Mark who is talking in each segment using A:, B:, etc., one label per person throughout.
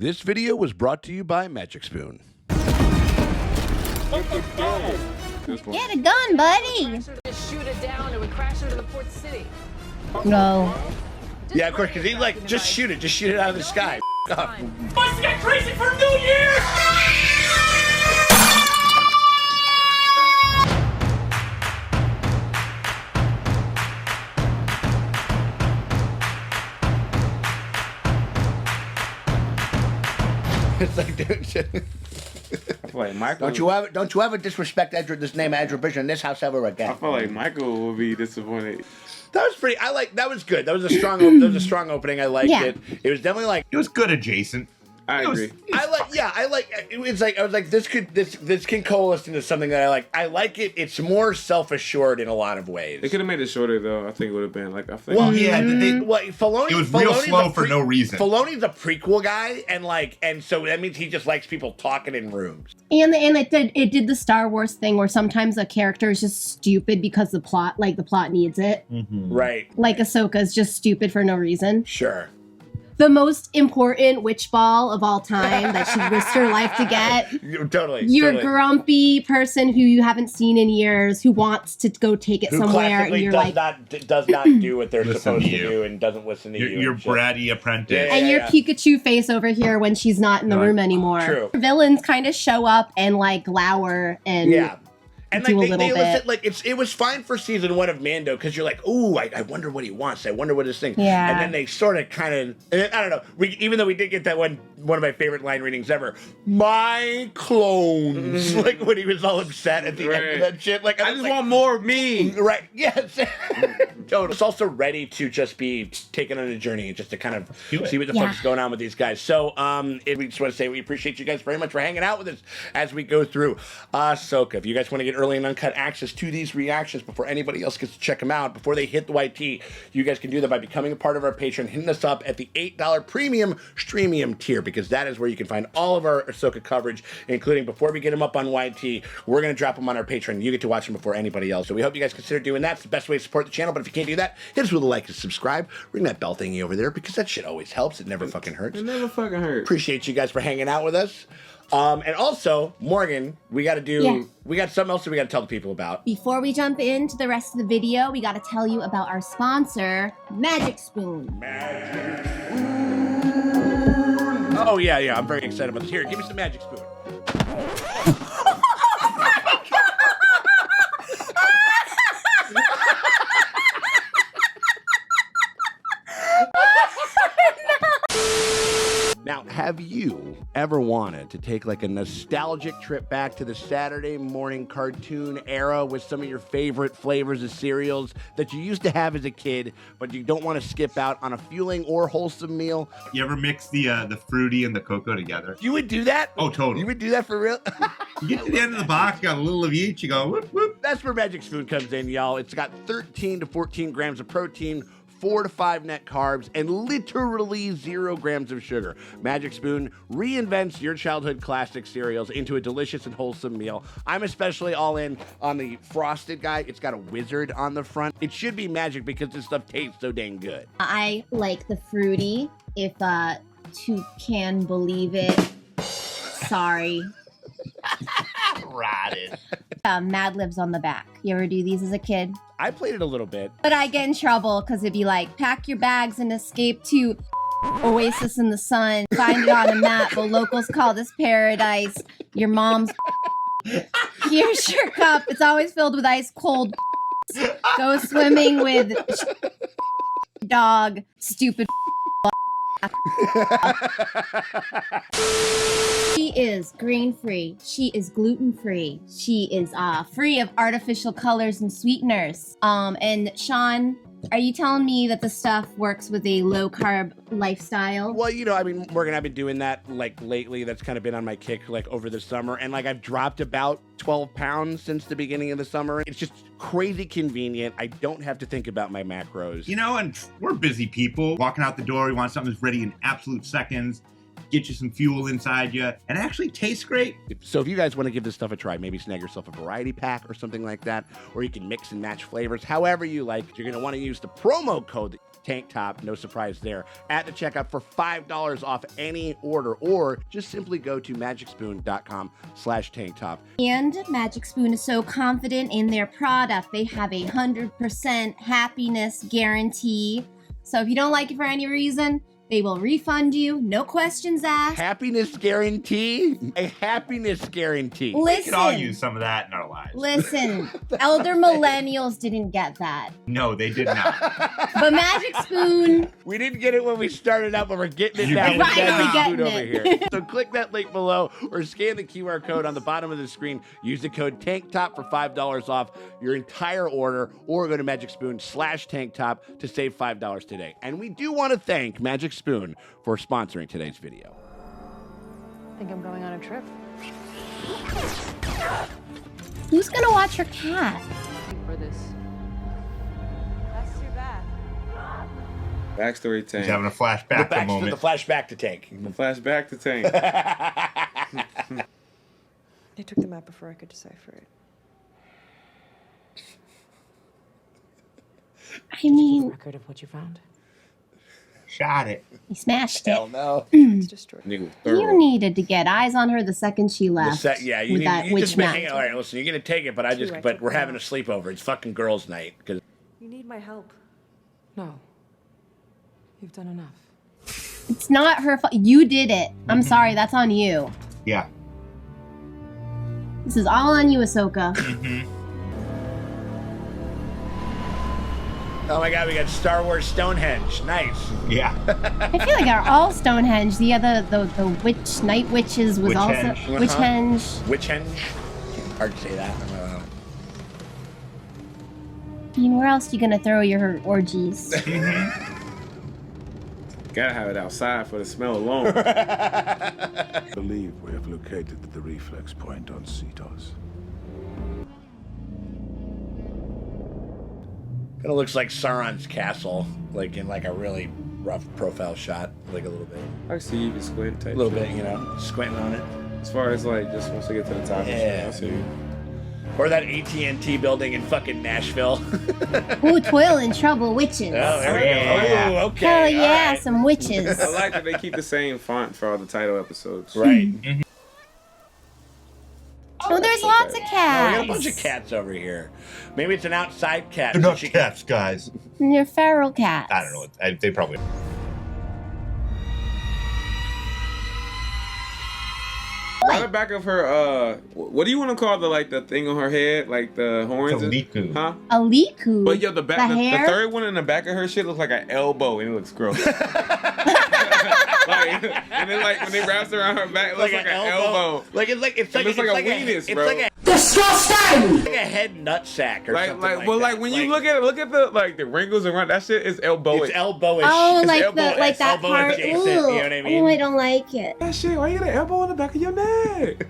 A: This video was brought to you by Magic Spoon.
B: Get a gun, buddy.
C: Just shoot it down and we crash into the port city.
B: No.
A: Yeah, of course, because he's like, just shoot it out of the sky.
D: Let's get crazy for New Year's!
A: It's like, dude,
E: Wait, Michael.
A: don't you ever disrespect this name Edra Vision in this house ever again.
E: I feel like Michael will be disappointed.
A: That was pretty. That was good. That was a strong opening. I liked it. It was definitely like.
F: It was good adjacent.
E: I agree.
A: I was like, this can coalesce into something that I like. I like it. It's more self-assured in a lot of ways.
E: They could have made it shorter though. I think it would have been like I think.
F: Well, yeah,
A: Filoni.
F: it was real slow for no reason.
A: Filoni's a prequel guy, and so that means he just likes people talking in rooms.
B: And it did the Star Wars thing where sometimes a character is just stupid because the plot needs it.
F: Mm-hmm.
A: Right.
B: Like Ahsoka is just stupid for no reason.
A: Sure.
B: The most important witch ball of all time that she risked her life to get.
A: Totally.
B: You're a grumpy person who you haven't seen in years, who wants to go take it
A: Who
B: somewhere, and you're
A: does not do what they're supposed to do and doesn't listen to you.
F: Your bratty apprentice.
B: and your Pikachu face over here when she's not in the room anymore.
A: True.
B: Villains kind of show up and like glower and
A: And
B: do
A: like
B: a
A: they
B: little
A: listed,
B: bit.
A: like it was fine for season 1 of Mando because you're like, ooh, I wonder what he wants. I wonder what his thing.
B: Yeah.
A: And then they sort of kind of, I don't know. Even though we did get that one of my favorite line readings ever, my clones, like when he was all upset at the end of that shit. Like
E: I just want more of me.
A: Right? Yes. Totally. It's also ready to just be taken on a journey, just to kind of see what the fuck's going on with these guys. So, we just want to say we appreciate you guys very much for hanging out with us as we go through Ahsoka. If you guys want to get early and uncut access to these reactions before anybody else gets to check them out, before they hit the YT, you guys can do that by becoming a part of our Patreon, hitting us up at the $8 premium streamium tier, because that is where you can find all of our Ahsoka coverage, including before we get them up on YT, we're going to drop them on our Patreon. You get to watch them before anybody else. So we hope you guys consider doing that. It's the best way to support the channel, but if you can't do that, hit us with a like and subscribe. Ring that bell thingy over there, because that shit always helps. It never fucking hurts.
E: It never fucking hurts.
A: Appreciate you guys for hanging out with us. And also, Morgan, we got something else that we got to tell the people about.
B: Before we jump into the rest of the video, we got to tell you about our sponsor, Magic Spoon.
A: Magic Spoon. Oh, yeah, I'm very excited about this. Here, give me some Magic Spoon. Now, have you ever wanted to take like a nostalgic trip back to the Saturday morning cartoon era with some of your favorite flavors of cereals that you used to have as a kid, but you don't want to skip out on a fueling or wholesome meal?
F: You ever mix the fruity and the cocoa together?
A: You would do that?
F: Oh, totally.
A: You would do that for real?
F: You get to the end of the box, got a little of each, you go, whoop, whoop.
A: That's where Magic Spoon comes in, y'all. It's got 13 to 14 grams of protein, 4 to 5 net carbs, and literally 0 grams of sugar. Magic Spoon reinvents your childhood classic cereals into a delicious and wholesome meal. I'm especially all in on the frosted guy. It's got a wizard on the front. It should be magic because this stuff tastes so dang good.
B: I like the fruity, if two can believe it. Sorry.
A: Rotted.
B: Mad Libs on the back. You ever do these as a kid?
A: I played it a little bit.
B: But I get in trouble because it'd be like, pack your bags and escape to Oasis in the sun. Find it on a map. The locals call this paradise. Your mom's. Here's your cup. It's always filled with ice cold. Go swimming with dog. Stupid. She is grain-free. She is gluten-free. She is free of artificial colors and sweeteners. And Sean, are you telling me that the stuff works with a low-carb lifestyle?
A: Well, you know, I mean, Morgan, I've been doing that, like, lately. That's kind of been on my kick, like, over the summer. And, like, I've dropped about 12 pounds since the beginning of the summer. It's just crazy convenient. I don't have to think about my macros.
F: You know, and we're busy people. Walking out the door, we want something that's ready in absolute seconds. get you some fuel inside you, and actually tastes great.
A: So if you guys want to give this stuff a try, maybe snag yourself a variety pack or something like that, or you can mix and match flavors however you like. You're going to want to use the promo code Tank Top, no surprise there, at the checkout for $5 off any order, or just simply go to magicspoon.com/tank top.
B: And Magic Spoon is so confident in their product. They have a 100% happiness guarantee. So if you don't like it for any reason, they will refund you, no questions asked.
A: Happiness guarantee? A happiness guarantee.
F: We
B: Listen,
F: could all use some of that in our lives.
B: listen, elder millennials didn't get that.
F: No, they did not.
B: But Magic Spoon,
A: We didn't get it when we started out, but we're getting it
F: You're
A: now.
F: getting
A: with
F: it now.
A: Magic
B: Finally
A: Spoon over
B: getting
A: here. So click that link below or scan the QR code on the bottom of the screen. Use the code TANKTOP for $5 off your entire order, or go to magicspoon/tanktop to save $5 today. And we do want to thank Magic Spoon for sponsoring today's video.
C: Think I'm going on a trip?
B: who's gonna watch her cat?
C: For this. That's too bad.
E: Backstory
F: He's
E: Tank.
F: having a flashback at the moment.
A: The flashback to Tank.
E: Flashback to Tank.
G: I took the map before I could decipher it.
B: I mean,
C: Record of what you found.
F: Shot it.
B: he smashed it.
A: Hell no.
G: It's destroyed.
E: Nigga,
B: You
E: thorough.
B: needed to get eyes on her the second she left.
A: You
B: with
A: need
B: that
A: you
B: witch
A: just been
B: mount.
A: hanging. All right, listen, you're gonna take it, but we're having a sleepover. It's fucking girls' night. Cause
G: You need my help.
C: No. You've done enough.
B: It's not her fault. You did it. I'm sorry. That's on you.
F: Yeah.
B: This is all on you, Ahsoka.
A: oh my god, we got Star Wars Stonehenge. Nice.
F: Yeah.
B: I feel like they're all Stonehenge. The other, the witch, night witches was
F: Witchhenge.
B: also Witchhenge.
A: Witchhenge. Hard to say that.
B: I mean, where else are you gonna throw your orgies?
E: Gotta have it outside for the smell alone.
H: I believe we have located the reflex point on Cetos.
A: Kind of looks like Sauron's castle, like in like a really rough profile shot, like a little bit,
E: I see you can squint type
A: a little
E: shit.
A: bit, you know, squinting on it.
E: As far as like just once I get to the top,
A: Yeah.
E: I see you.
A: Or that AT&T building in fucking Nashville.
B: Ooh, toil and trouble witches.
A: Oh, there we
F: Yeah.
A: go. Ooh, okay.
B: Hell
A: all
B: yeah,
A: right.
B: some witches.
E: I like that they keep the same font for all the title episodes.
A: Right.
B: Oh, there's lots of
A: Oh, we
B: cats.
A: got a bunch of cats over here. Maybe it's an outside cat.
F: They're
A: so
F: not
A: she
F: cats, guys.
B: And they're feral cats.
F: I don't know. They probably.
E: Right the back of her, what do you want to call the thing on her head, like the horns?
F: It's a liku.
E: Huh?
B: A liku.
E: But yo, the
B: The hair?
E: third one in the back of her shit looks like an elbow, and it looks gross. like, and then like when they wraps around her back, it looks like an elbow.
A: Like it's like
E: It looks like a weenus, bro.
A: It's like disgusting. Like a head nut sack or something like
E: well,
A: that.
E: like when you look at the wrinkles around that shit is elbowish.
A: it's elbowish.
B: Oh,
A: It's
B: like
A: elbow-
B: the like
A: it's
B: that
A: elbow
B: part.
A: adjacent,
B: Ooh.
A: you know what I mean?
B: Oh, I don't like it.
E: That shit, why you got an elbow in the back of your neck?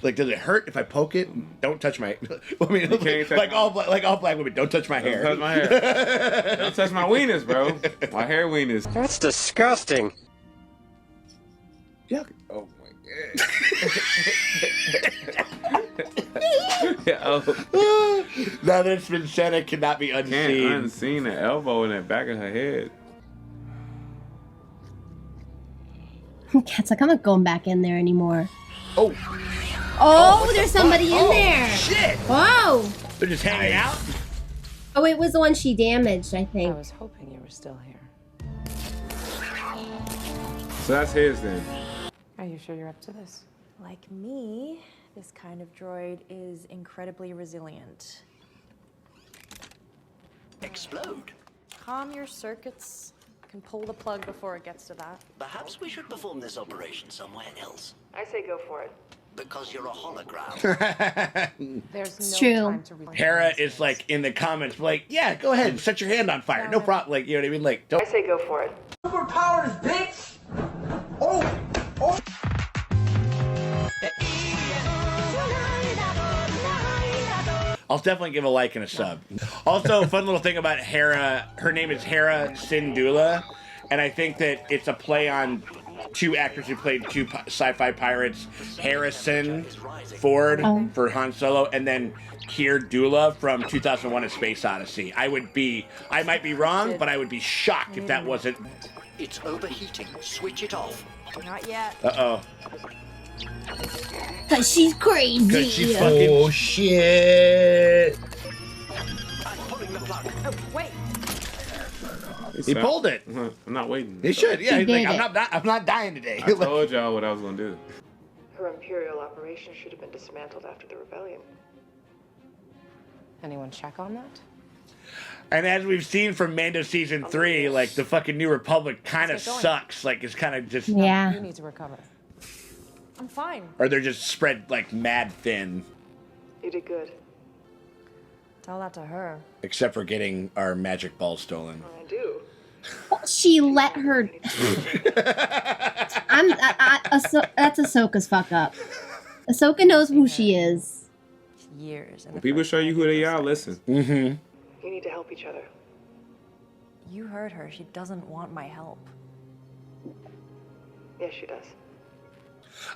A: Like, does it hurt if I poke it? Don't touch my. I mean,
E: can't touch
A: like all black women, don't touch my hair.
E: Don't touch my hair. Don't touch my weenus, bro. My hair weenus.
I: That's disgusting.
A: Yeah.
E: Oh my god. Oh,
A: Now that it's been said, it cannot be
E: can't
A: unseen.
E: unseen the elbow in the back of her head.
B: Cat's like, I'm not going back in there anymore.
A: Oh,
B: Oh,
A: what the
B: there's somebody
A: fuck?
B: in
A: Oh,
B: there.
A: Shit!
B: Whoa.
A: They're just hanging out.
B: Oh, it was the one she damaged, I
C: I
B: think.
C: was hoping you were still here.
E: So that's his then.
C: Are you sure you're up to this?
G: Like me, this kind of droid is incredibly resilient.
I: Explode.
G: Calm your circuits. I can pull the plug before it gets to that.
I: Perhaps we should perform this operation somewhere else.
C: I say go for it.
I: Because you're a hologram.
C: There's
B: It's
C: no
B: true.
C: time to read.
A: Hera is like in the comments, like, yeah, go ahead, set your hand on fire, no problem. Like, you know what I mean? Like, don't.
C: I say go for it.
A: I'll definitely give a like and a sub. Also, a fun little thing about Hera, her name is Hera Syndulla, And I think that it's a play on two actors who played two sci-fi pirates, Harrison Ford for Han Solo, and then Keir Dula from 2001: A Space Odyssey. I might be wrong, but I would be shocked if that wasn't.
I: It's overheating. Switch it off.
G: Not yet.
A: Uh-oh.
B: Cause she's crazy.
A: Cause she's fucking...
F: Oh, shit.
I: I'm pulling the plug.
G: Oh, wait.
A: He pulled it.
E: I'm not waiting.
A: He should. Yeah,
B: He
A: he's like,
B: did
A: I'm not dying today.
E: I told y'all what I was gonna do.
C: Her Imperial operation should have been dismantled after the rebellion.
J: Anyone check on that?
A: And as we've seen from Mando season 3, like the fucking New Republic kind of sucks. Like it's kind of just
J: You need to recover.
G: I'm fine.
A: or they're just spread like mad thin,
C: You did good.
G: Tell that to her.
A: except for getting our magic ball stolen.
C: I do.
B: She let her. That's Ahsoka's fuck up. Ahsoka knows who she is.
G: Years.
E: When people show you who they are, listen.
A: Mm-hmm.
C: You need to help each other.
G: You heard her. She doesn't want my help.
C: Yes, she does.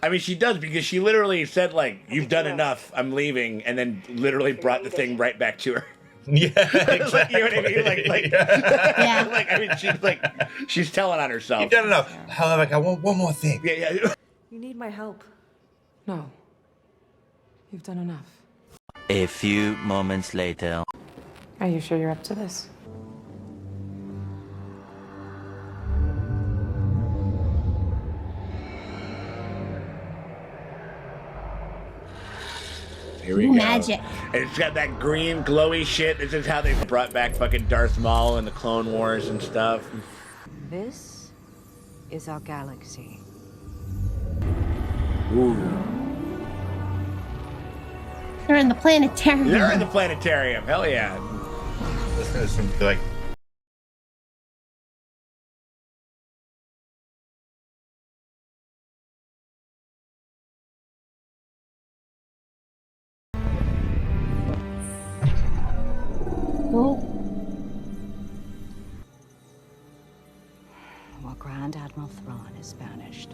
A: I mean, she does because she literally said like, "You've done enough. I'm leaving," and then literally brought the thing right back to her.
F: Yeah, exactly.
A: Like, you know what I mean? Like,
B: Yeah.
A: like I mean, she's telling on herself.
F: You've done enough. However, I want one more thing.
A: Yeah.
G: You need my help.
J: No. You've done enough.
I: A few moments later.
J: Are you sure you're up to this?
A: Here we go.
B: Magic.
A: And it's got that green glowy shit. This is how they brought back fucking Darth Maul and the Clone Wars and stuff.
J: This is our galaxy.
A: Ooh.
B: They're in the planetarium.
A: They're in the planetarium. Hell yeah.
F: Listen to some like.
B: Cool.
J: Well, Grand Admiral Thrawn is banished.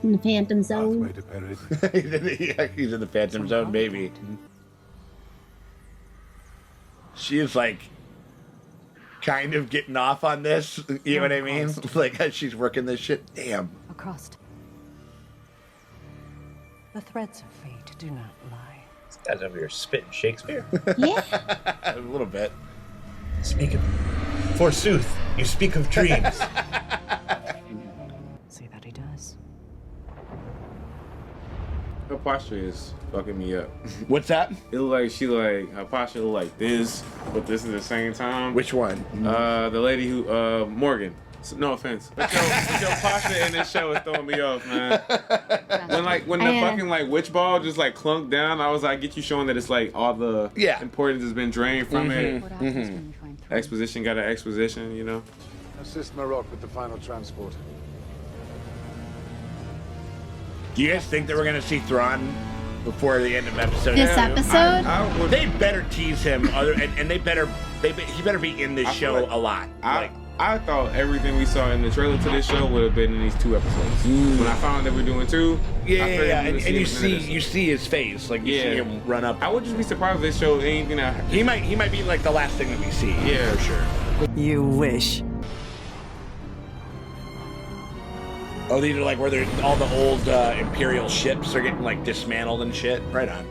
B: In the Phantom Zone.
H: Pathway to Paris.
A: He's in the Phantom Zone, baby. She is like kind of getting off on this. You know what I mean? Like how she's working this shit. Damn.
J: Across. The threads of fate do not lie.
F: This guy's over here spitting Shakespeare.
B: Yeah.
A: A little bit.
F: Speak of. Forsooth, you speak of dreams.
J: See that he does.
E: Her posture is fucking me up.
A: What's that?
E: It look like her posture look like this, but this is the same time.
A: Which one?
E: The lady who Morgan. So, no offense. But your posture in this show is throwing me off, man. When the fucking like witch ball just like clunked down, I was like, get you showing that it's like all the importance has been drained from it. Exposition got an exposition, you know.
H: Assist Marok with the final transport.
A: Do you guys think that we're gonna see Thrawn before the end of episode?
B: This episode?
A: They better tease him, and he better be in this show a lot.
E: I thought everything we saw in the trailer to this show would have been in these 2 episodes. When I found that we're doing 2,
A: and you see his face, like you see him run up.
E: I would just be surprised if they showed anything that
A: he might be like the last thing that we see.
E: Yeah,
A: for sure.
J: You wish.
A: Oh, these are like where all the old Imperial ships are getting like dismantled and shit. Right on.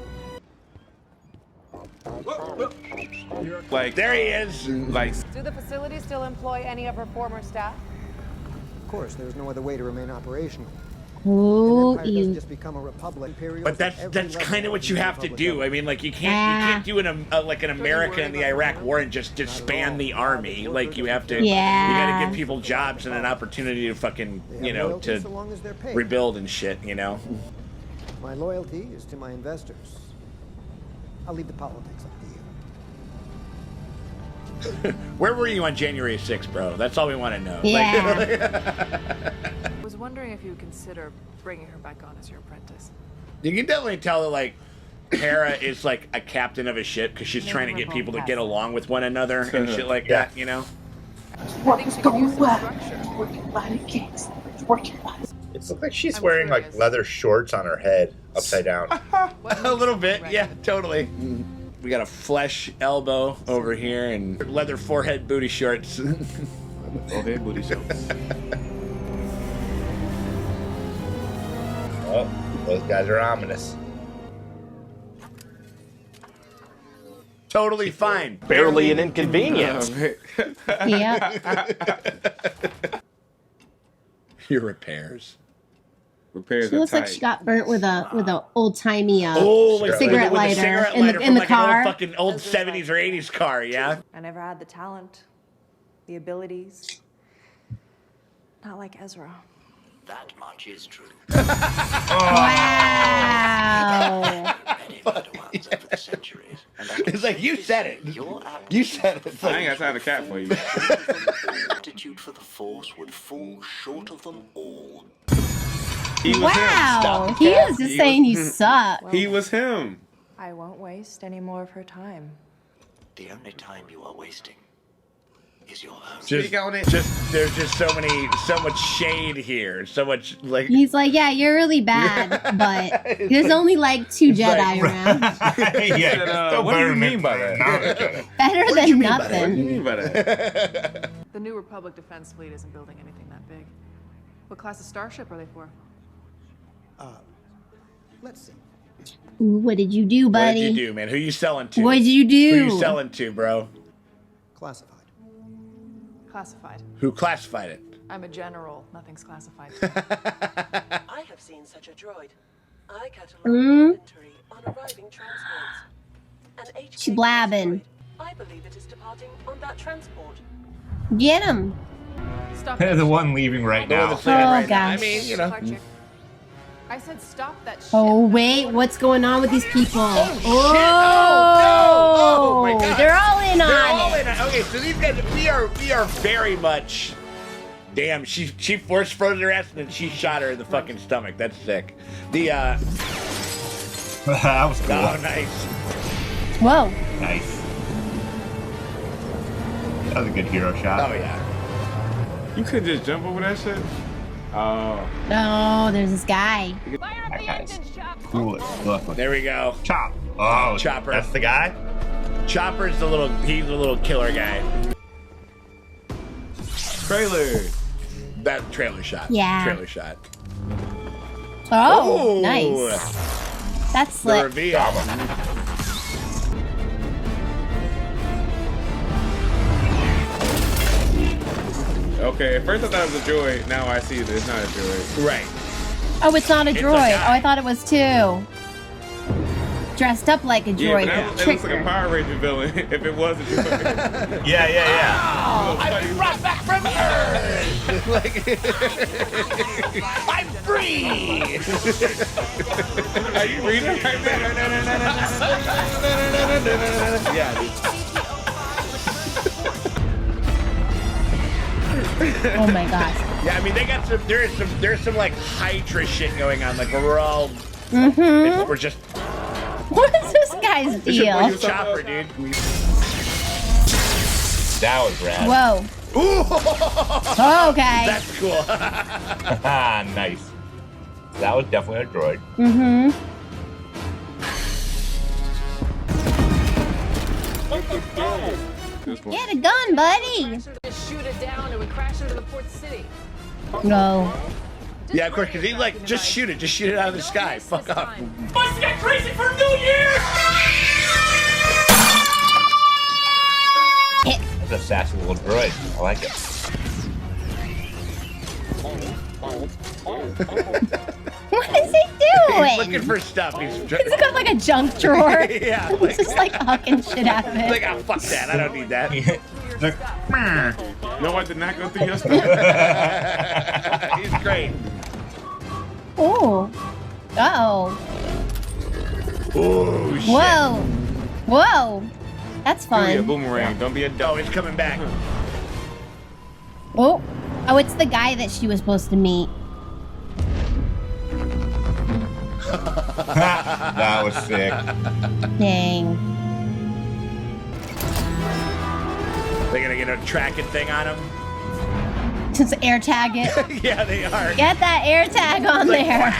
E: Like
A: there he is.
E: Like,
C: Do the facility still employ any of her former staff?
K: Of course, there's no other way to remain operational.
B: Oh,
K: Empire doesn't just become a republic. Imperials
A: But that's kind of what you have to do. I mean, like you can't do like an America in the Iraq War and just disband the army. Like you have to. You got to give people jobs and an opportunity to fucking to rebuild and shit. You know.
K: My loyalty is to my investors. I'll leave the politics up to you.
A: Where were you on January 6th, bro? That's all we want to know.
B: Yeah.
C: I was wondering if you would consider bringing her back on as your apprentice.
A: You can definitely tell that like Hera is like a captain of a ship because she's trying to get people to get along with one another and shit like that, you know?
L: It looks like she's wearing like leather shorts on her head, upside down.
A: A little bit, yeah, totally. We got a flesh elbow over here and leather forehead booty shorts.
E: Forehead booty shorts.
L: Oh, those guys are ominous.
A: Totally fine.
M: Barely an inconvenience.
B: Yeah.
A: Your repairs.
E: Repairs
B: She looks like she got burnt with a old timey
A: with
B: cigarette
A: a
B: lighter
A: cigarette
B: in
A: lighter
B: the
A: from like
B: car.
A: an old fucking old 70s or 80s car, yeah?
G: I never had the talent, the abilities. Not like Ezra.
I: That much is true.
B: Wow.
A: It's like, you said it. You said it. It's
E: I
A: like,
E: ain't got time to cat for you.
I: Aptitude for the Force would fall short of them all.
E: He was
B: Wow.
E: him.
B: He is just saying you suck.
E: He was him.
G: I won't waste any more of her time.
I: The only time you are wasting is your own.
A: There's just so much shade here. So much, like...
B: He's like, yeah, you're really bad, but there's only like 2 Jedi around.
L: Yeah,
E: What do you mean by that?
B: Better
E: What do
B: than
E: you mean by that?
B: nothing.
E: What do you mean by that?
C: The New Republic defense fleet isn't building anything that big. What class of starship are they for?
K: Let's see.
B: Ooh, what did you do,
A: What
B: buddy?
A: did you do, man? Who you selling to?
B: What did you do?
A: Who you selling to, bro?
K: Classified.
C: Classified.
A: Who classified it?
C: I'm a general. Nothing's classified.
J: I have seen such a droid. I catalog
B: inventory
J: on arriving transports. An
B: She blabbing.
J: I believe it is departing on that transport.
B: Get him.
C: Stop
L: They're
C: that
L: the
C: shit.
L: one leaving right
A: The one
L: now.
A: that's leaving right now. I
B: gosh.
A: mean, you know.
C: I said stop that shit.
B: Oh, wait. What's going on with these people? Oh,
A: Oh my God.
B: They're all in
A: They're
B: on
A: all
B: it.
A: in. Okay, so these guys, we are very much. Damn, she force froze her ass and then she shot her in the fucking stomach. That's sick. The
L: That was cool.
A: oh, nice.
B: Whoa.
L: Nice. That was a good hero shot.
A: Oh yeah.
E: You could just jump over that shit? Oh.
B: No, there's this guy.
L: That guy's cool as fuck.
A: There we go.
L: Chop. Oh,
A: Chopper.
L: That's the guy?
A: Chopper's he's a little killer guy.
E: Trailer.
A: That trailer shot.
B: Yeah.
A: Trailer shot.
B: Oh,
A: Ooh.
B: nice. That's
A: The
B: slick.
A: reveal.
E: Okay, at first I thought it was a droid. Now I see that it's not a droid.
A: Right.
B: Oh, it's not a
A: It's a
B: droid.
A: guy.
B: Oh, I thought it was too. Dressed up like a
E: Yeah,
B: droid.
E: but that looks like a Power Ranger villain if it was a droid.
L: Yeah.
A: Oh, I've been brought back from Earth. Like, I'm free.
E: Are you reading right now?
A: Yeah, dude.
B: Oh my gosh.
A: Yeah, I mean they got there's some like Hydra shit going on. Like we're all we're just
B: What is this guy's deal?
A: we're just Chopper, dude.
L: That was rad.
B: Whoa.
A: Ooh.
B: Okay.
A: That's cool.
L: Nice. That was definitely a droid.
B: Get a gun, buddy.
C: Just shoot it down, it would crash into the port city.
B: No.
A: Yeah, of course, because he's like, just shoot it out of the sky. Fuck off.
D: Let's get crazy for New Year!
L: That's a sassy little droid. I like it.
B: What is he doing?
A: He's looking for stuff. He's
B: He's got like a junk drawer.
A: yeah.
B: He's just like hucking shit out of it.
A: Like, oh, fuck that. I don't need that.
E: No, I did not go through your stuff.
A: He's great.
B: Oh. Uh-oh.
A: Oh, shit.
B: Whoa. Whoa. That's
E: Give me a
B: fun.
E: boomerang. Don't be a
A: Oh,
E: dumb.
A: he's coming back.
B: Oh. Oh, it's the guy that she was supposed to meet.
L: That was sick.
B: Dang.
A: They're gonna get a tracking thing on him.
B: Just air tag it.
A: Yeah, they are.
B: Get that air tag on
A: Like,
B: there.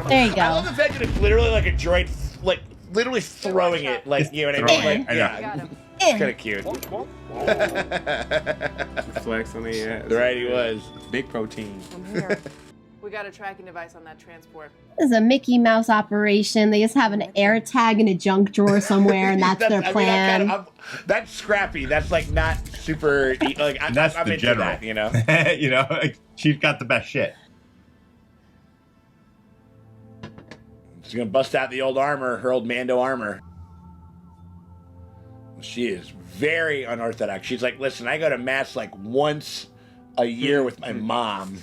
B: There you go.
A: I love the fact that it's literally like a droid, like literally throwing it, like, you know what I mean? Like, yeah, it's kind of cute.
E: Flex on the ass.
A: Right, he was.
E: Big protein.
C: I'm here. We got a tracking device on that transport.
B: This is a Mickey Mouse operation. They just have an air tag in a junk drawer somewhere, and that's their plan.
A: I mean, that's scrappy. That's like not super. Like
L: That's
A: I'm
L: the
A: into
L: general.
A: that, you know.
L: You know, like, she's got the best shit.
A: She's gonna bust out the old armor, her old Mando armor. She is very unorthodox. She's like, listen, I go to mass like once a year with my mom.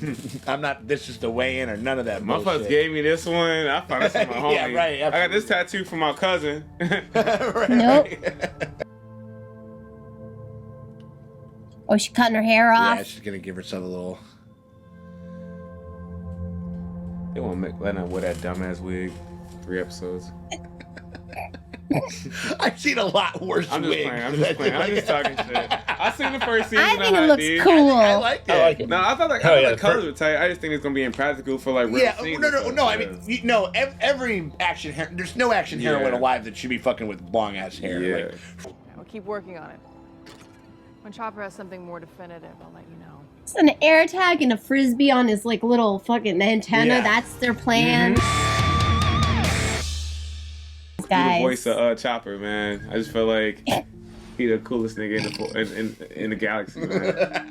A: I'm not. This is the way in or none of that.
E: My folks gave me this one. I found this from my homie.
A: Yeah, right.
E: I got this tattoo from my cousin.
A: Right.
B: Nope. Oh, she's cutting her hair off.
A: Yeah, she's gonna give herself a little.
E: They won't make Lena wear that dumbass wig. 3 episodes.
A: I've seen a lot worse
E: I'm just
A: wigs.
E: playing. I'm just playing. I'm just talking shit. I seen the first season.
B: I think it
E: of
B: looks
E: ID.
B: cool.
A: I liked it.
L: I like it.
E: No, I thought like
L: Oh, yeah,
E: the colors were tight. I just think it's gonna be impractical for like real
A: Yeah,
E: scenes
A: no.
E: and stuff.
A: I mean, every action. There's no action heroine
E: Yeah.
A: alive that should be fucking with long ass hair.
E: Yeah.
A: Like,
C: We'll keep working on it. When Chopper has something more definitive, I'll let you know.
B: It's an air tag and a frisbee on his like little fucking antenna.
A: Yeah.
B: That's their plan.
E: The
B: Guys.
E: voice of Chopper, man. I just feel like he the coolest nigga in the galaxy, man.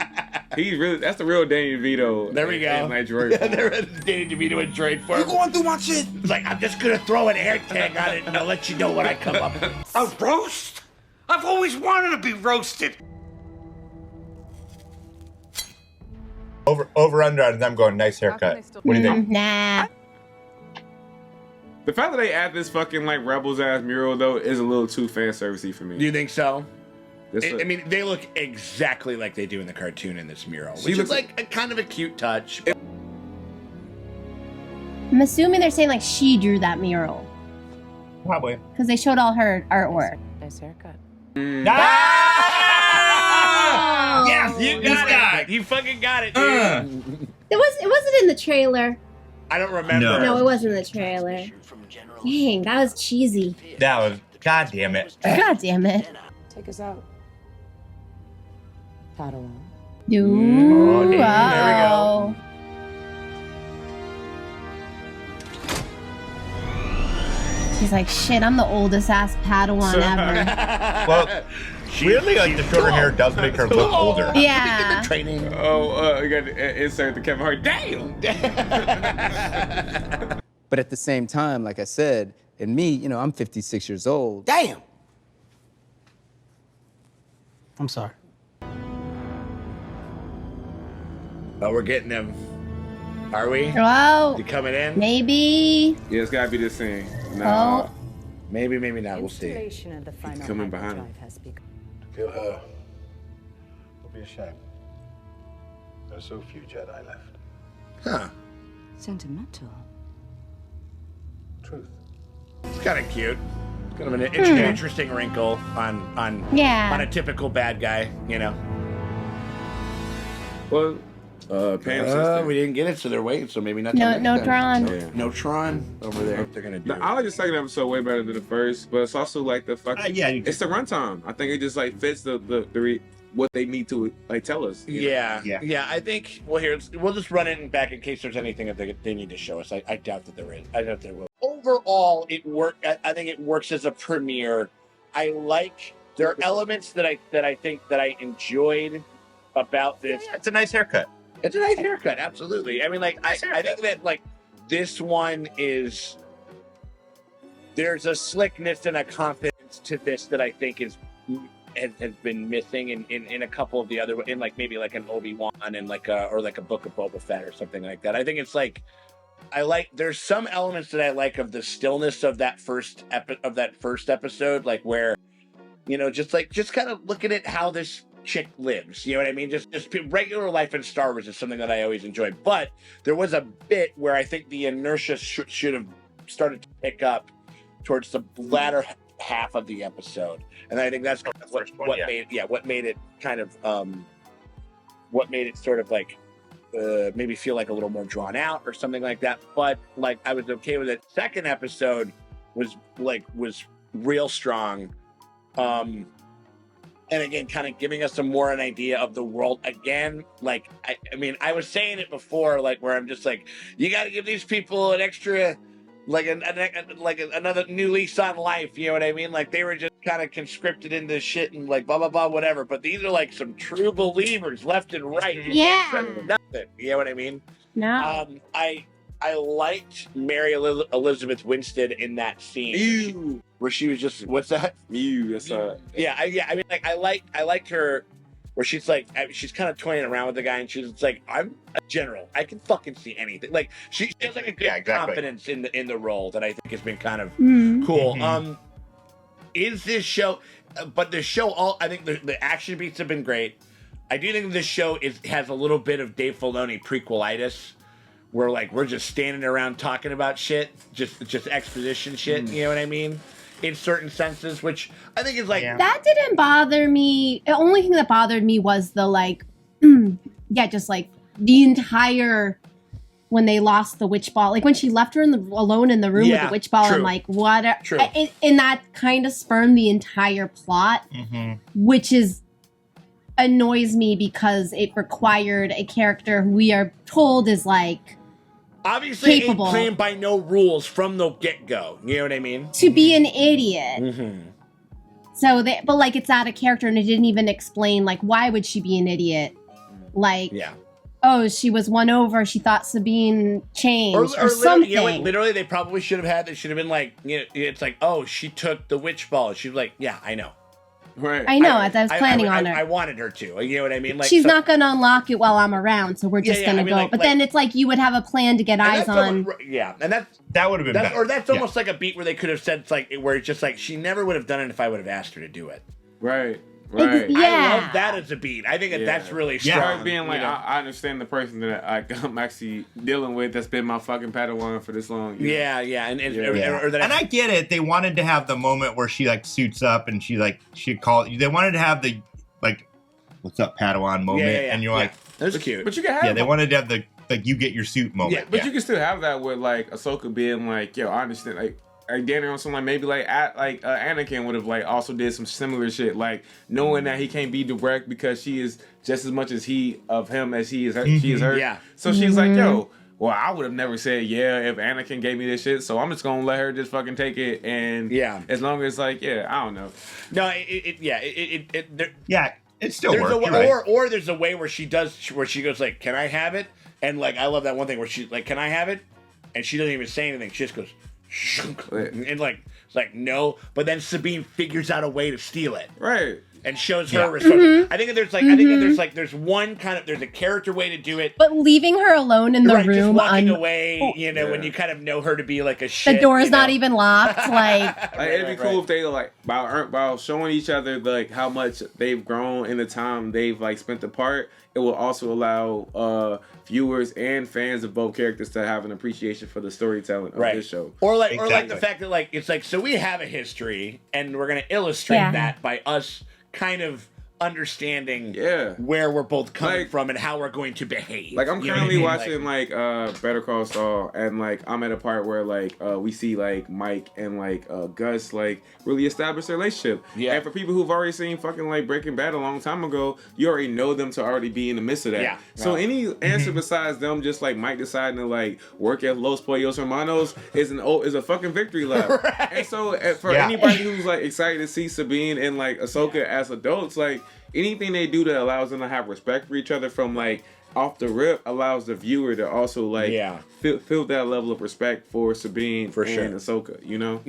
E: He really, that's the real Danny DeVito.
A: There we go.
E: In like droid form.
A: There is Danny DeVito in droid form. You're going through my shit. It's like, I'm just gonna throw an air tag on it and I'll let you know what I come up with.
D: A roast? I've always wanted to be roasted.
L: Over under on them going, nice haircut. What do you think?
B: Nah.
E: The fact that they add this fucking like Rebels ass mural though is a little too fan servicey for me.
A: Do you think so?
E: This
A: I mean, they look exactly like they do in the cartoon in this mural,
E: She
A: which is
E: looks-
A: like a kind of a cute touch.
B: I'm assuming they're saying like she drew that mural
L: Probably.
B: because they showed all her artwork.
C: Nice haircut.
L: Ah!
A: Yes, you
L: This
A: got
L: guy.
A: it. You fucking got it, dude.
B: It wasn't in the trailer.
A: I don't remember.
B: No, it wasn't in the trailer. Dang, that was cheesy.
L: That was, god damn it.
B: God damn it.
C: Take us out. Padawan.
B: Ooh,
A: Oh, there we go. She's
B: like, shit, I'm the oldest ass Padawan ever.
L: Well, weirdly, like the shorter hair does make her look older.
B: Yeah.
A: Training.
E: Oh, you got to insert the Kevin Hart. Damn.
N: But at the same time, like I said, and me, you know, I'm 56 years old.
J: Damn!
N: I'm sorry.
A: Oh, we're getting them. Are we?
B: Oh,
A: You coming in?
B: maybe.
E: Yeah, it's gotta be this thing. Nah.
B: Oh.
A: Maybe now. We'll see.
G: Installation of the final
E: coming behind
G: hyperdrive has begun.
H: Kill her. It'll be a shame. There are so few Jedi left.
A: Huh.
G: Sentimental.
H: Truth.
A: It's kind of cute. It's kind of an interesting wrinkle on
B: Yeah.
A: a typical bad guy, you know.
E: Well, Pam sister.
A: We didn't get it, so they're waiting. So maybe not.
B: No-
A: till
B: no
A: next
B: Tron.
A: time. No Tron over there. They're gonna do.
E: I like the second episode way better than the first, but it's also like the fucking.
L: Yeah,
E: it's the runtime. I think it just like fits the what they need to like tell us. you know?
A: Yeah. I think. Well, here we'll just run it back in case there's anything that they need to show us. I doubt that there is. I doubt there will. Overall, it worked. I think it works as a premiere. I like. There are elements that I think that I enjoyed about this.
L: It's a nice haircut.
A: It's a nice haircut, absolutely. I mean, like, I think that, like, this one is... There's a slickness and a confidence to this that I think has been missing in a couple of the other... In, like, maybe, like, an Obi-Wan and, like, or, like, a Book of Boba Fett or something like that. I think it's, like... There's some elements that I like of the stillness of that first episode, like, where, you know, just kind of looking at how this chick lives, you know what I mean? Just regular life in Star Wars is something that I always enjoyed. But there was a bit where I think the inertia should have started to pick up towards the latter half of the episode, and I think that's what made it kind of what made it sort of like maybe feel like a little more drawn out or something like that. But like I was okay with it. Second episode was real strong. And again, kind of giving us an idea of the world again. Like, I mean, I was saying it before, like where I'm just like, you got to give these people an extra, like another new lease on life. You know what I mean? Like they were just kind of conscripted into shit and like blah blah blah whatever. But these are like some true believers, left and right.
B: Yeah.
A: Nothing. You know what I mean?
B: No.
A: I liked Mary Elizabeth Winstead in that scene.
E: Ew.
A: Where she was just, what's that?
E: Ew, that's
A: Yeah, I mean, like, I liked her, where she's like, she's kind of toying around with the guy, and she's like, I'm a general, I can fucking see anything. Like, she has like a good confidence in the role that I think has been kind of cool. Is this show? But the show, I think the action beats have been great. I do think this show has a little bit of Dave Filoni prequelitis. Where like we're just standing around talking about shit, just exposition shit. You know what I mean? In certain senses, which I think is like
B: that didn't bother me. The only thing that bothered me was the like, just like the entire when they lost the witch ball, like when she left her alone in the room with the witch ball. I'm like, what? And that kind of spurned the entire plot, which annoys me because it required a character who we are told is like
A: obviously
B: capable,
A: playing by no rules from the get-go. You know what I mean?
B: To be an idiot. So but like it's out of character, and it didn't even explain like why would she be an idiot? Like oh, she was won over. She thought Sabine changed or something.
A: You know what, literally, they probably should have been like, you know, it's like, oh, she took the witch ball. She's like, yeah, I know.
E: Right.
B: I know. I was planning on her.
A: I wanted her to. You know what I mean? Like
B: she's not going to unlock it while I'm around, so we're just going to go.
A: Like,
B: but then it's like you would have a plan to get eyes on.
A: And
L: that would have been better.
A: Or that's almost like a beat where they could have said it's like where it's just like she never would have done it if I would have asked her to do it.
E: Right.
A: I love that as a beat. I think that's really strong.
E: Being like, I understand the person that I'm actually dealing with that's been my fucking Padawan for this long.
A: And
L: I get it. They wanted to have the moment where she like suits up and she called. They wanted to have the like, "What's up, Padawan" moment, and you're like,
A: "That's cute."
E: But you can have
L: they wanted to have the like you get your suit moment.
E: Yeah, but you can still have that with like Ahsoka being like, "Yo, I understand." Like Danny on something like maybe like Anakin would have like also did some similar shit, like knowing that he can't be direct because she is just as much as he of him as she is her.
A: Yeah.
E: So she's like, yo, well, I would have never said if Anakin gave me this shit, so I'm just gonna let her just fucking take it, and as long as like I don't know.
A: No,
L: it still
A: there's
L: works.
A: Or there's a way where she goes like, "Can I have it?" And like I love that one thing where she's like, "Can I have it?" And she doesn't even say anything. She just goes. And like it's like no, but then Sabine figures out a way to steal it,
E: right?
A: And shows her responsibility. I think there's one kind of there's a character way to do it,
B: but leaving her alone in the room,
A: just walking away, when you kind of know her to be like a shit.
B: The door's not even locked. Like
E: it'd be cool if they like by showing each other like how much they've grown in the time they've like spent apart. It will also allow viewers and fans of both characters to have an appreciation for the storytelling of this show.
A: Or like the fact that like it's like so we have a history and we're gonna illustrate that by us kind of understanding where we're both coming from and how we're going to behave.
E: Like I'm currently watching like Better Call Saul, and like I'm at a part where like we see like Mike and like Gus like really establish their relationship. And for people who've already seen fucking like Breaking Bad a long time ago, you already know them to already be in the midst of that. So any answer besides them just like Mike deciding to like work at Los Pollos Hermanos is a fucking victory lap. And so for anybody who's like excited to see Sabine and like Ahsoka as adults, like anything they do that allows them to have respect for each other from like off the rip allows the viewer to also like feel that level of respect for Sabine and Ahsoka, you know?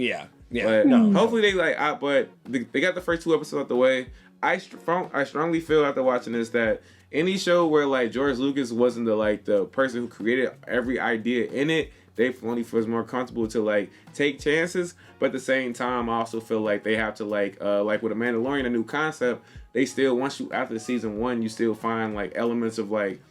E: But hopefully they like but they got the first 2 episodes out the way. I strongly feel after watching this that any show where like George Lucas wasn't the person who created every idea in it, Dave Filoni feels more comfortable to like take chances, but at the same time I also feel like they have to like with a Mandalorian, a new concept, they still once you after season 1 you still find like elements of like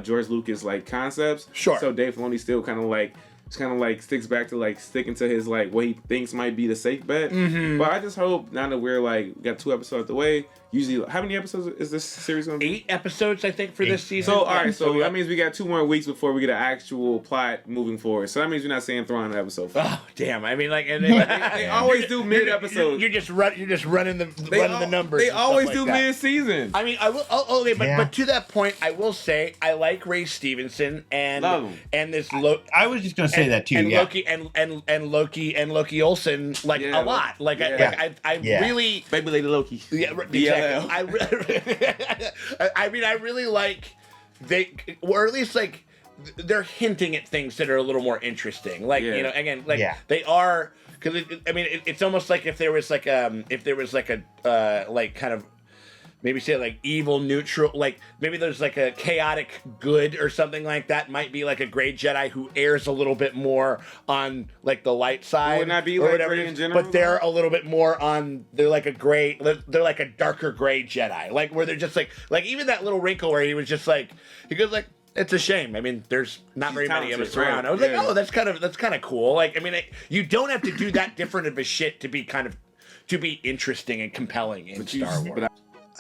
E: George Lucas like concepts. So Dave Filoni still kind of like kind of like sticks back to like sticking to his like what he thinks might be the safe bet.
A: Mm-hmm.
E: But I just hope now that we're like got 2 episodes the way. Usually, how many episodes is this series going to be?
A: 8 episodes, I think, for this season.
E: So, all right, so that means we got 2 more weeks before we get an actual plot moving forward. So that means we're not seeing Thrawn in episode 5.
A: Oh, damn! I mean, like, and
E: they always do mid episode.
A: You're just running the numbers.
E: They always do
A: like
E: mid season.
A: I mean, I will. Okay, but to that point, I will say I like Ray Stevenson and this.
L: I was just gonna say that too.
A: And
L: Yeah.
A: Loki and Loki Olsen a lot. Like I really
E: baby lady Loki.
A: Yeah, exactly. I mean, I really like or at least like they're hinting at things that are a little more interesting. Like you know, again, like they are because it's almost like if there was like a like kind of maybe say like evil neutral, like maybe there's like a chaotic good or something like that. Might be like a gray Jedi who errs a little bit more on like the light side.
E: Would not be
A: or
E: like
A: whatever
E: gray in general,
A: but they're a little bit more on. They're like a darker gray Jedi, like where they're just like even that little wrinkle where he was just like he goes like. It's a shame. I mean, there's not very many of us around. I was like, oh, that's kind of cool. Like, I mean, you don't have to do that different of a shit to be interesting and compelling in Star Wars.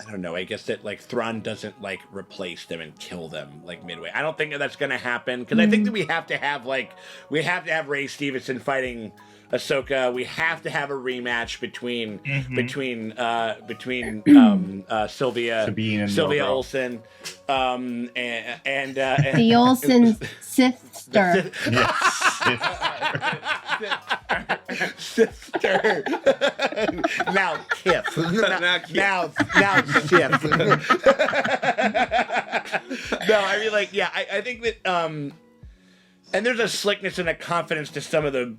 A: I don't know. I guess that like Thrawn doesn't like replace them and kill them like midway. I don't think that's gonna happen because I think that we have to have Ray Stevenson fighting Ahsoka. We have to have a rematch between Sylvia Olsen and
B: the Olsen sister.
A: Sister. Now Kif. Now Kif. No, I mean like I think that and there's a slickness and a confidence to some of the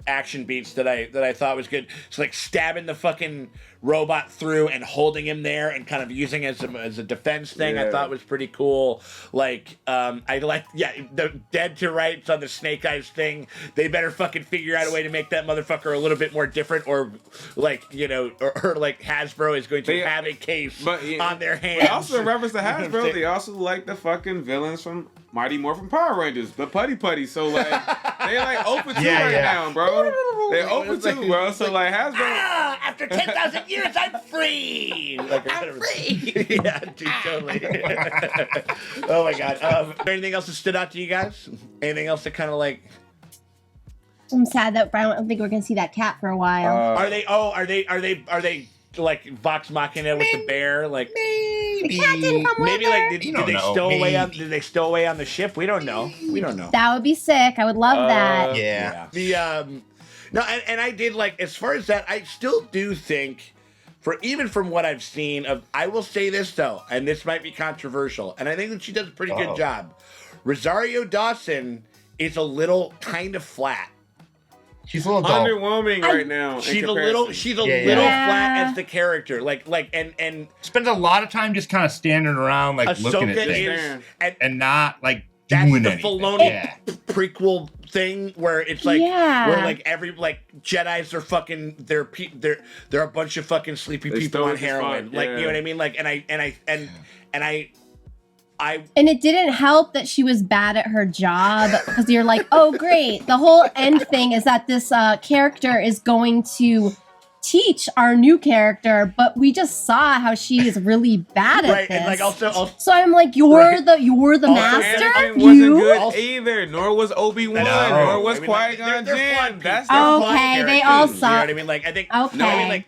A: action beats that I thought was good. It's like stabbing the fucking robot through and holding him there and kind of using it as a defense thing. I thought was pretty cool. Like I like the dead to rights on the Snake Eyes thing. They better fucking figure out a way to make that motherfucker a little bit more different, or like or like Hasbro is going to have a case on their hands.
E: But also in reference to Hasbro, they also like the fucking villains from Mighty Morphin Power Rangers, the Putty Putty. So like they like open 2 right now, bro. They open 2, bro. So like Hasbro.
A: After 10,000 years, I'm free. I'm free. Yeah, dude, totally. Oh my god. Anything else that stood out to you guys? Anything else that kind of like?
B: I'm sad that I don't think we're gonna see that cat for a while.
A: Are they like Vox Machina with the bear? Like
B: the cat didn't come
A: maybe
B: with
A: like
B: her.
A: did they stow away on? Did they stow away on the ship? We don't know.
B: That would be sick. I would love that.
A: Yeah. No, and I did like as far as that. I still do think, even from what I've seen of, I will say this though, and this might be controversial, and I think that she does a pretty good job. Rosario Dawson is a little kind of flat.
L: She's a little dull.
E: Underwhelming right now.
A: She's a little flat as the character. Like and
L: spends a lot of time just kind of standing around like
A: Ahsoka
L: looking at things
A: and
L: not like
A: that's
L: doing
A: the
L: anything.
A: Filoni prequel thing where it's like where like every like Jedis are fucking they're a bunch of fucking sleepy people on heroin. Like you know what I mean? Like and
B: it didn't help that she was bad at her job because you're like, oh great, the whole end thing is that this character is going to teach our new character, but we just saw how she is really bad at this.
A: And like also
B: so I'm like, you're the master.
E: Anakin wasn't good either, nor was Obi-Wan, nor was Qui-Gon Jinn. That's
B: okay. They all suck.
A: You know what I mean? Like I think.
B: Okay.
A: No, I mean like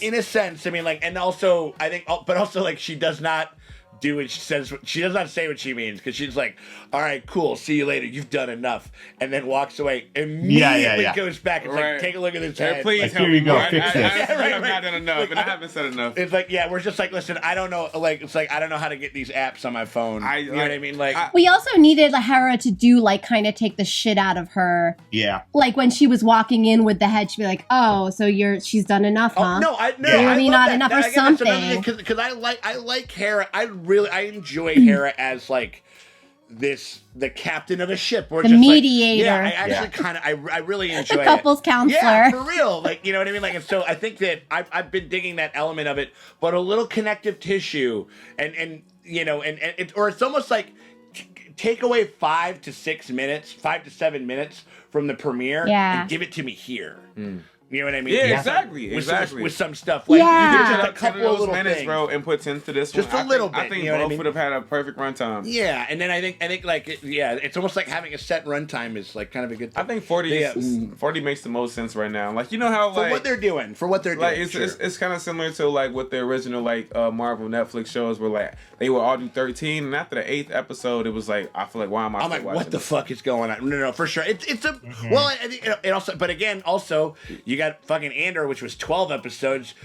A: in a sense. I mean like, and also I think, but also like she does not do what she says. She does not say what she means because she's like, all right, cool, see you later, you've done enough, and then walks away. Immediately goes back. It's like, take a look at this head.
E: Please
A: like,
E: help
L: here you
E: me.
L: go,
E: I
L: fix this.
E: I've not done enough, and I haven't said enough.
A: It's like, we're just like, listen, I don't know, like, it's like, I don't know how to get these apps on my phone. You know what I mean? Like,
B: we also needed Hera to do, like, kind of take the shit out of her.
L: Yeah.
B: Like, when she was walking in with the head, she'd be like, oh, so she's done enough, huh? Really not enough or something.
A: Because I like Hera. I enjoy Hera as, like, the captain of a ship, or
B: the
A: just
B: mediator.
A: Like, I actually kind of, I really enjoy
B: the couples counselor.
A: Yeah, for real. Like, you know what I mean? Like, and so I think that I've been digging that element of it, but a little connective tissue, and you know, and it's almost like take away 5 to 7 minutes from the premiere and give it to me here. You know what I mean?
E: Yeah, exactly.
A: With some stuff. Like,
E: you
A: just
E: could
A: a couple of little
E: minutes,
A: things.
E: bro, and put 10 to this
A: just
E: one.
A: a little bit.
E: I think
A: you know
E: both would have had a perfect runtime.
A: Yeah, and then I think like, it's almost like having a set runtime is like kind of a good thing.
E: I think 40 makes the most sense right now. Like, you know how like
A: for what they're doing. Like,
E: it's kind of similar to like what the original like Marvel Netflix shows were like. They would all do 13, and after the 8th episode, it was like I feel like why am I?
A: I'm like, what the fuck is going on? No, for sure. It's a well, I think it also, but again, also you got fucking Andor, which was 12 episodes.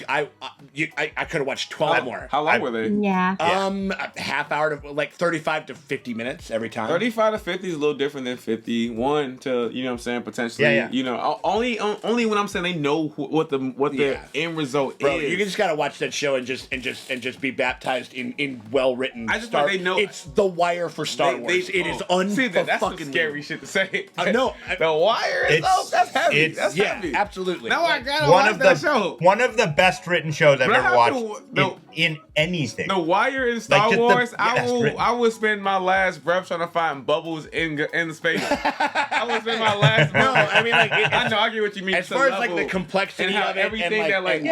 A: I could have watched 12 more.
E: How long were they?
B: Yeah.
A: A half hour to like 35 to 50 minutes every time.
E: 35 to 50 is a little different than 51 to, you know what I'm saying, potentially. You know, only when I'm saying they know what the end result
A: Bro,
E: is.
A: you just gotta watch that show and just be baptized in well written.
E: I just like they know
A: it's The Wire for Star Wars. It is
E: that's some scary shit to say.
A: No,
E: The Wire is that's heavy. That's heavy.
A: Absolutely.
E: Now I gotta watch that show.
L: One of the best written shows I've ever watched in anything.
E: The Wire in Star Wars, I would spend my last breath trying to find bubbles in the space. I would spend my last breath.
A: No, I mean, like,
E: I know, I get what you mean.
A: As far as like the complexity
E: and how
A: of it,
E: everything
A: and,
E: that like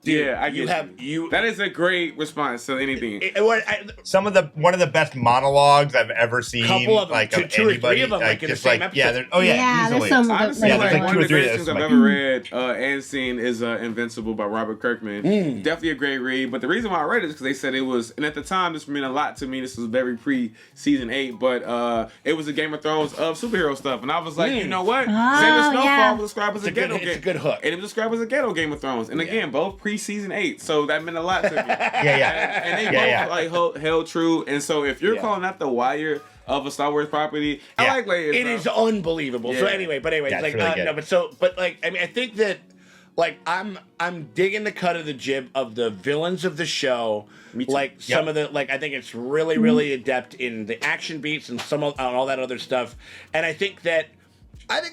A: dude,
E: I get you. That is a great response to anything.
L: One of the best monologues I've ever seen.
A: Couple of them,
L: like
A: two or three of them, like in the same episode.
L: Easily.
B: There's some
E: Honestly,
B: there's
E: like,
B: one
E: one
B: of
E: of the greatest things I've ever read and seen is Invincible by Robert Kirkman. Definitely a great read. But the reason why I read it is because they said it was, and at the time this meant a lot to me. This was very pre-season 8, but it was a Game of Thrones of superhero stuff, and I was like, you know what? Same as Snowfall was described as a ghetto game.
A: It's a good hook.
E: And it was described as a ghetto Game of Thrones, and again, both pre-season 8. So that meant a lot to me. And they both like held true. And so if you're calling that The Wire of a Star Wars property, I like Layers.
A: It is unbelievable. So anyway, it's like really I mean, I think that like I'm digging the cut of the jib of the villains of the show. Like some of the I think it's really adept in the action beats and all that other stuff. And I think that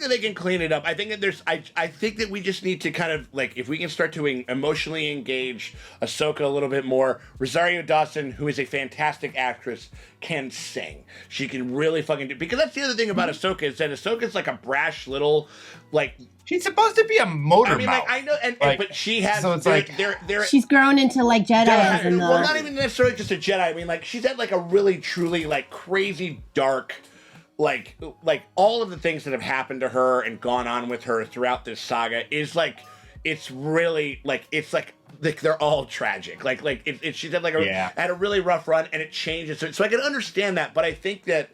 A: they can clean it up. I think that I think that we just need to kind of like, if we can start to emotionally engage Ahsoka a little bit more. Rosario Dawson, who is a fantastic actress, can sing. She can really fucking do, because that's the other thing about Ahsoka is that Ahsoka's like a brash little like.
L: She's supposed to be a motor mouth.
A: Like, I know, but she has.
L: So it's
B: she's grown into like Jedi.
A: Well, not even necessarily just a Jedi. I mean, like she's had like a really truly like crazy dark. Like all of the things that have happened to her and gone on with her throughout this saga is like, it's really like, it's like they're all tragic. She's had had a really rough run, and it changes. So I can understand that, but I think that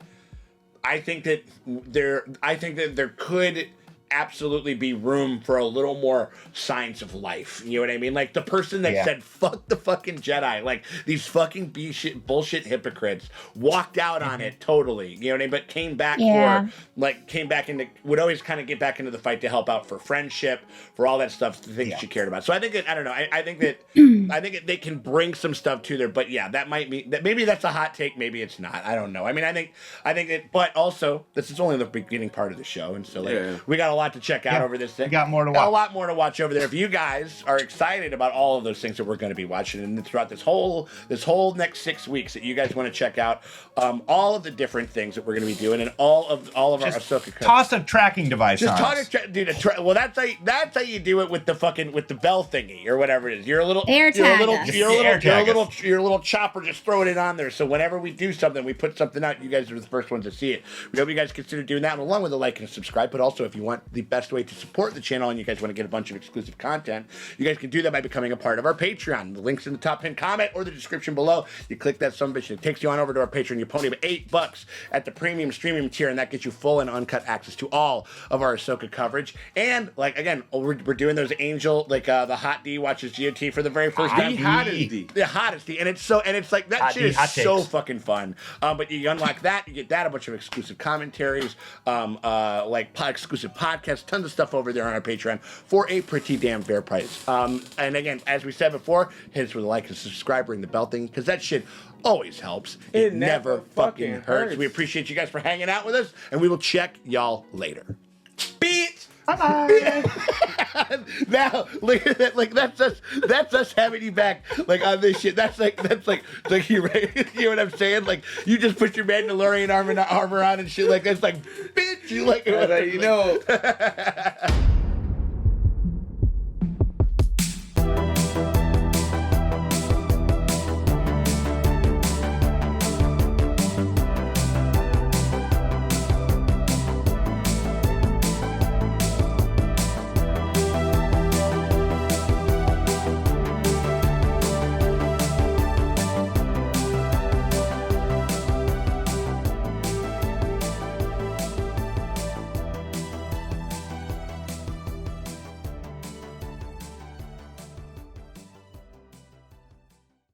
A: there could absolutely be room for a little more science of life. You know what I mean? Like the person that said fuck the fucking Jedi, like these fucking bullshit hypocrites, walked out on it totally. You know what I mean? But came back would always kind of get back into the fight to help out for friendship, for all that stuff, the things she cared about. So I think that, I don't know. I think that they can bring some stuff to there. But yeah, that might be that. Maybe that's a hot take. Maybe it's not. I don't know. I mean, I think that. But also, this is only the beginning part of the show, and so we got a lot to check out over this thing.
L: We got more to watch.
A: A lot more to watch over there. If you guys are excited about all of those things that we're going to be watching, and throughout this whole next 6 weeks that you guys want to check out, all of the different things that we're going to be doing, and all of our Ahsoka.
L: Toss a tracking device.
A: Just toss well, that's how you do it with the bell thingy or whatever it is. You're a little chopper, just throwing it on there. So whenever we do something, we put something out, you guys are the first ones to see it. We hope you guys consider doing that, along with a like and a subscribe. But also, if you want the best way to support the channel and you guys want to get a bunch of exclusive content, you guys can do that by becoming a part of our Patreon. The link's in the top pinned comment or the description below. You click that sumbitch, it takes you on over to our Patreon. You pony up $8 at the premium streaming tier, and that gets you full and uncut access to all of our Ahsoka coverage. And like again, we're doing those Angel, the Hot D watches GOT for the very first time. The hottest D, and it's like that shit is so fucking fun. But you unlock that, you get that, a bunch of exclusive commentaries, exclusive podcasts, tons of stuff over there on our Patreon for a pretty damn fair price. And again, as we said before, hit us with a like and subscribe, ring the bell thing, because that shit always helps. It never fucking hurts. We appreciate you guys for hanging out with us, and we will check y'all later. Beat. Now look at that, like that's us having you back like on this shit. That's like you know what I'm saying? Like you just put your Mandalorian armor on and shit like that's like bitch. You like
E: you know.